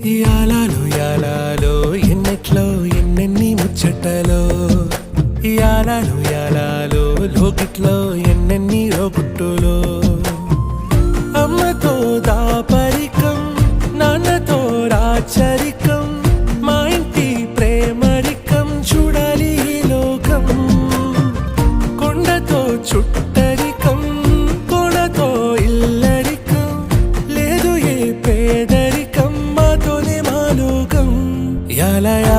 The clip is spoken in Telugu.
యాలాలో ఎన్నెట్లో ఎన్నెన్ని ముచ్చటలో యాలాలో లోకిట్లో ఎన్నెన్ని రోగుట్టులో అమ్మతో దాపరికం నాన్నతో రాచరికం మా ఇంటి ప్రేమరికం చూడాలి ఈ లోకం కొండతో చుట్టరికం కోణతో ఇల్లరికం లేదు ఏ పేదరికం మాతోనే మా లోకం యాలయా